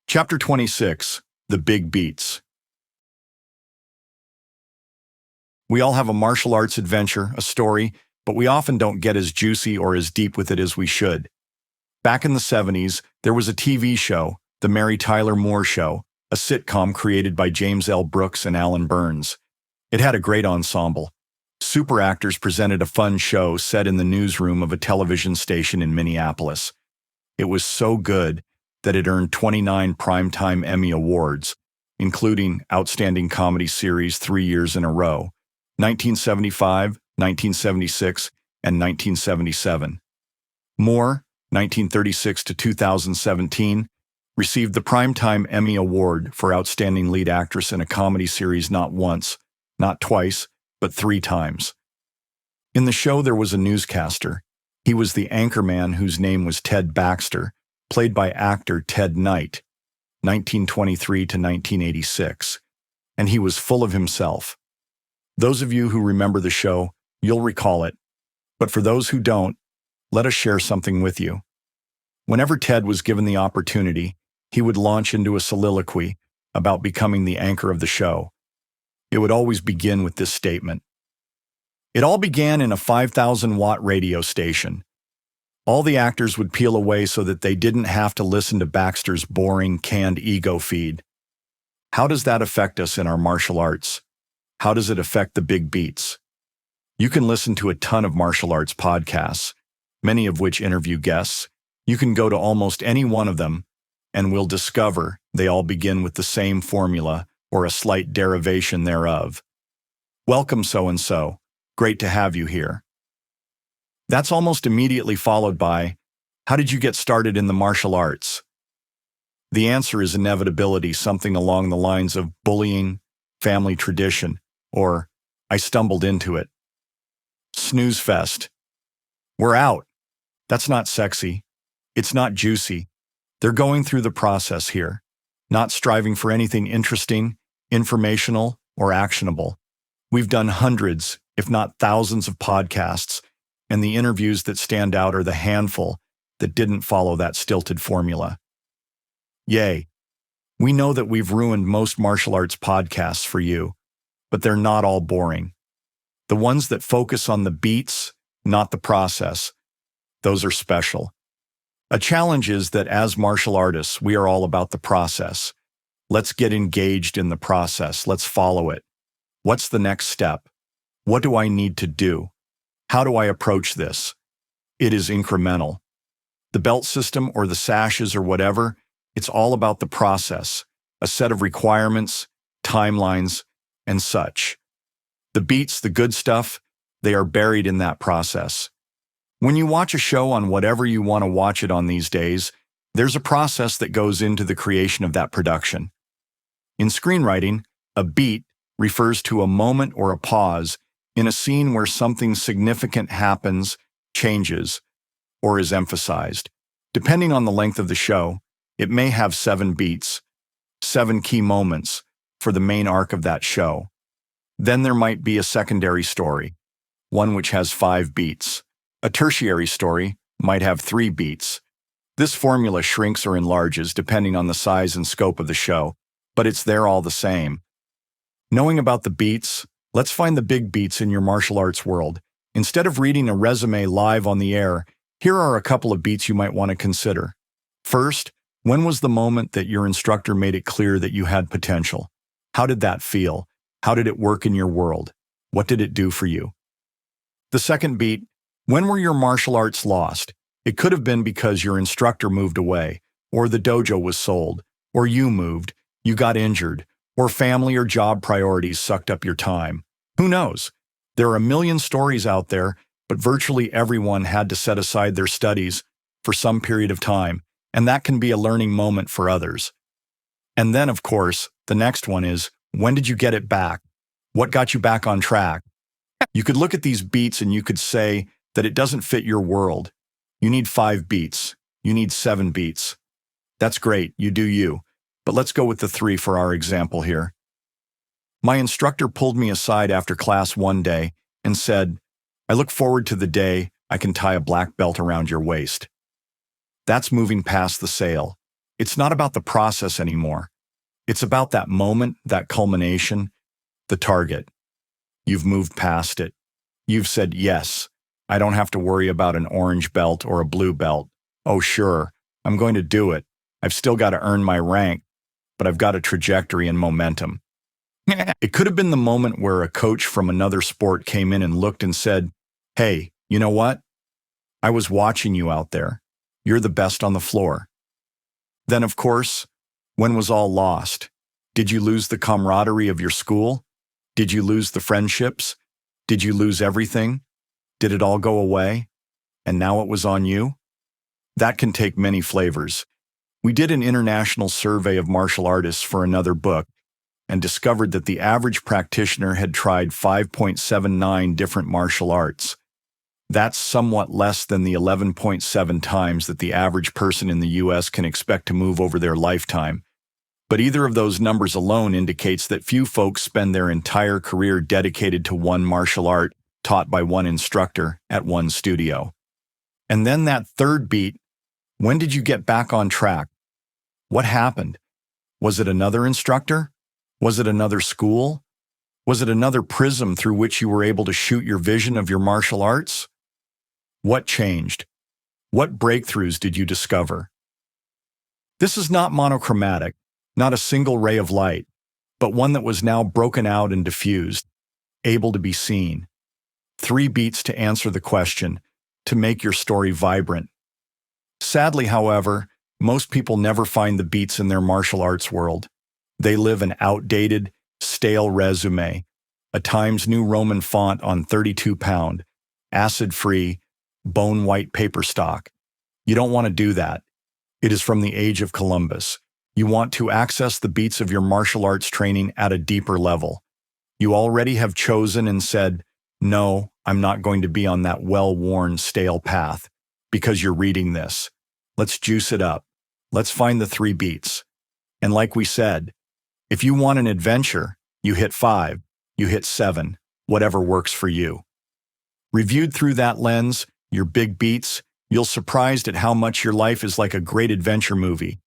Chapter 26, The Big Beats. We all have a martial arts adventure, a story, but we often don't get as juicy or as deep with it as we should. Back in the 70s, there was a TV show, The Mary Tyler Moore Show, a sitcom created by James L. Brooks and Alan Burns. It had a great ensemble. Super actors presented a fun show set in the newsroom of a television station in Minneapolis. It was so good that it earned 29 Primetime Emmy Awards, including Outstanding Comedy Series 3 years in a row, 1975, 1976, and 1977. Moore, 1936 to 2017, received the Primetime Emmy Award for Outstanding Lead Actress in a Comedy Series not once, not twice, but 3 times. In the show there was a newscaster. He was the anchorman whose name was Ted Baxter, played by actor Ted Knight, 1923 to 1986, and he was full of himself. Those of you who remember the show, you'll recall it, but for those who don't, let us share something with you. Whenever Ted was given the opportunity, he would launch into a soliloquy about becoming the anchor of the show. It would always begin with this statement. It all began in a 5,000-watt radio station. All the actors would peel away so that they didn't have to listen to Baxter's boring, canned ego feed. How does that affect us in our martial arts? How does it affect the big beats? You can listen to a ton of martial arts podcasts, many of which interview guests. You can go to almost any one of them, and we'll discover they all begin with the same formula or a slight derivation thereof. Welcome, so-and-so. Great to have you here. That's almost immediately followed by, how did you get started in the martial arts? The answer is inevitability, something along the lines of bullying, family tradition, or I stumbled into it. Snooze fest. We're out. That's not sexy. It's not juicy. They're going through the process here, not striving for anything interesting, informational, or actionable. We've done hundreds, if not thousands of podcasts, and the interviews that stand out are the handful that didn't follow that stilted formula. Yay. We know that we've ruined most martial arts podcasts for you, but they're not all boring. The ones that focus on the beats, not the process, those are special. A challenge is that as martial artists, we are all about the process. Let's get engaged in the process. Let's follow it. What's the next step? What do I need to do? How do I approach this? It is incremental. The belt system or the sashes or whatever, it's all about the process, a set of requirements, timelines, and such. The beats, the good stuff, they are buried in that process. When you watch a show on whatever you want to watch it on these days, there's a process that goes into the creation of that production. In screenwriting, a beat refers to a moment or a pause in a scene where something significant happens, changes, or is emphasized. Depending on the length of the show, it may have 7 beats, 7 key moments for the main arc of that show. Then there might be a secondary story, one which has 5 beats. A tertiary story might have 3 beats. This formula shrinks or enlarges depending on the size and scope of the show, but it's there all the same. Knowing about the beats, let's find the big beats in your martial arts world. Instead of reading a resume live on the air, here are a couple of beats you might want to consider. First, when was the moment that your instructor made it clear that you had potential? How did that feel? How did it work in your world? What did it do for you? The second beat, when were your martial arts lost? It could have been because your instructor moved away, or the dojo was sold, or you moved, you got injured, or family or job priorities sucked up your time. Who knows? There are a million stories out there, but virtually everyone had to set aside their studies for some period of time, and that can be a learning moment for others. And then, of course, the next one is, when did you get it back? What got you back on track? You could look at these beats and you could say that it doesn't fit your world. You need 5 beats. You need 7 beats. That's great, you do you. But let's go with the 3 for our example here. My instructor pulled me aside after class one day and said, I look forward to the day I can tie a black belt around your waist. That's moving past the sale. It's not about the process anymore. It's about that moment, that culmination, the target. You've moved past it. You've said, yes, I don't have to worry about an orange belt or a blue belt. Oh, sure, I'm going to do it. I've still got to earn my rank, but I've got a trajectory and momentum. It could have been the moment where a coach from another sport came in and looked and said, hey, you know what? I was watching you out there. You're the best on the floor. Then, of course, when was all lost? Did you lose the camaraderie of your school? Did you lose the friendships? Did you lose everything? Did it all go away? And now it was on you? That can take many flavors. We did an international survey of martial artists for another book and discovered that the average practitioner had tried 5.79 different martial arts. That's somewhat less than the 11.7 times that the average person in the US can expect to move over their lifetime. But either of those numbers alone indicates that few folks spend their entire career dedicated to one martial art taught by one instructor at one studio. And then that third beat, when did you get back on track? What happened? Was it another instructor? Was it another school? Was it another prism through which you were able to shoot your vision of your martial arts? What changed? What breakthroughs did you discover? This is not monochromatic, not a single ray of light, but one that was now broken out and diffused, able to be seen. 3 beats to answer the question, to make your story vibrant. Sadly, however, most people never find the beats in their martial arts world. They live an outdated, stale resume, a Times New Roman font on 32-pound, acid-free, bone-white paper stock. You don't want to do that. It is from the age of Columbus. You want to access the beats of your martial arts training at a deeper level. You already have chosen and said, no, I'm not going to be on that well-worn, stale path, because you're reading this. Let's juice it up. Let's find the 3 beats. And like we said, if you want an adventure, you hit 5, you hit 7, whatever works for you. Reviewed through that lens, your big beats, you'll surprised at how much your life is like a great adventure movie.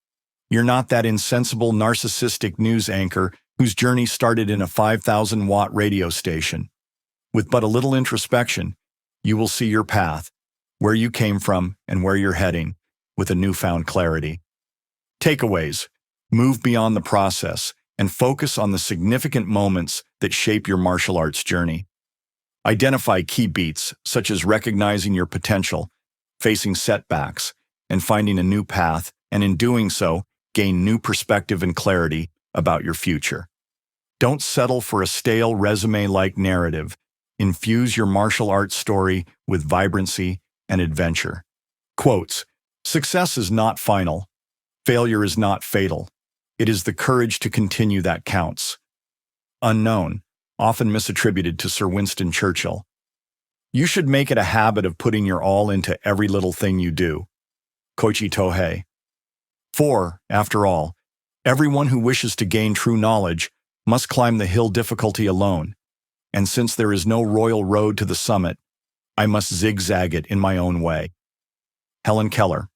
You're not that insensible, narcissistic news anchor whose journey started in a 5,000-watt radio station. With but a little introspection, you will see your path, where you came from and where you're heading, with a newfound clarity. Takeaways: move beyond the process and focus on the significant moments that shape your martial arts journey. Identify key beats, such as recognizing your potential, facing setbacks, and finding a new path, and in doing so, gain new perspective and clarity about your future. Don't settle for a stale resume-like narrative. Infuse your martial arts story with vibrancy and adventure. Quotes: success is not final. Failure is not fatal. It is the courage to continue that counts. Unknown, often misattributed to Sir Winston Churchill. You should make it a habit of putting your all into every little thing you do. Koichi Tohei. For, after all, everyone who wishes to gain true knowledge must climb the hill difficulty alone, and since there is no royal road to the summit, I must zigzag it in my own way. Helen Keller.